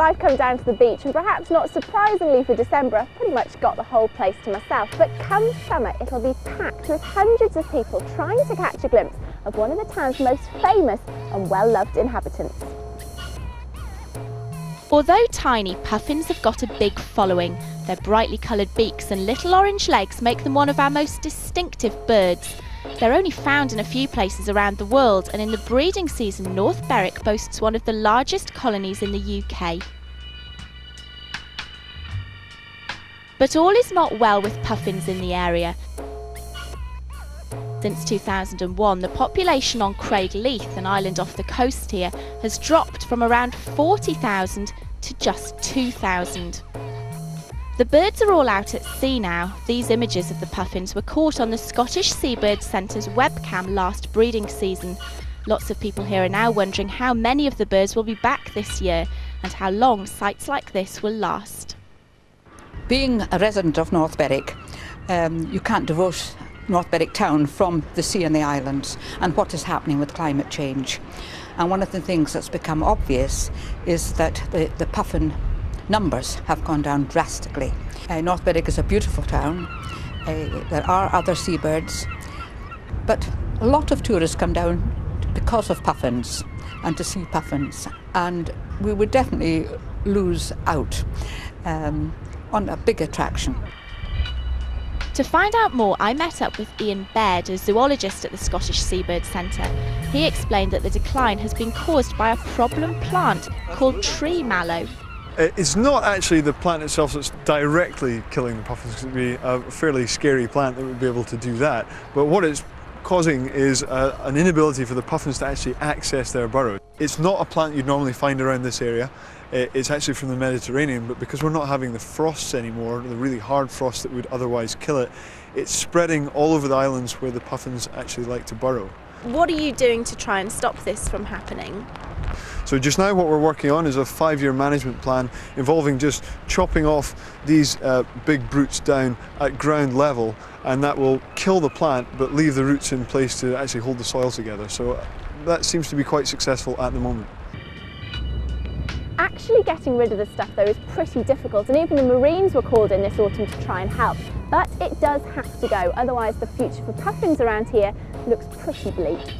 I've come down to the beach, and perhaps not surprisingly for December, I've pretty much got the whole place to myself. But come summer, it'll be packed with hundreds of people trying to catch a glimpse of one of the town's most famous and well-loved inhabitants. Although tiny, puffins have got a big following. Their brightly coloured beaks and little orange legs make them one of our most distinctive birds. They're only found in a few places around the world, and in the breeding season, North Berwick boasts one of the largest colonies in the UK. But all is not well with puffins in the area. Since 2001, the population on Craigleith, an island off the coast here, has dropped from around 40,000 to just 2,000. The birds are all out at sea now. These images of the puffins were caught on the Scottish Seabird Centre's webcam last breeding season. Lots of people here are now wondering how many of the birds will be back this year and how long sites like this will last. Being a resident of North Berwick, you can't divorce North Berwick town from the sea and the islands and what is happening with climate change. And one of the things that's become obvious is that the puffin numbers have gone down drastically. North Berwick is a beautiful town. There are other seabirds, but a lot of tourists come down because of puffins and to see puffins, and we would definitely lose out on a big attraction. To find out more, I met up with Ian Baird, a zoologist at the Scottish Seabird Centre. He explained that the decline has been caused by a problem plant called tree mallow. It's not actually the plant itself that's directly killing the puffins. It would be a fairly scary plant that would be able to do that. But what it's causing is an inability for the puffins to actually access their burrow. It's not a plant you'd normally find around this area. It's actually from the Mediterranean, but because we're not having the frosts anymore, the really hard frosts that would otherwise kill it, it's spreading all over the islands where the puffins actually like to burrow. What are you doing to try and stop this from happening? So just now what we're working on is a 5-year management plan involving just chopping off these big brutes down at ground level, and that will kill the plant but leave the roots in place to actually hold the soil together. So that seems to be quite successful at the moment. Actually getting rid of the stuff though is pretty difficult, and even the Marines were called in this autumn to try and help. But it does have to go, otherwise the future for puffins around here looks pretty bleak.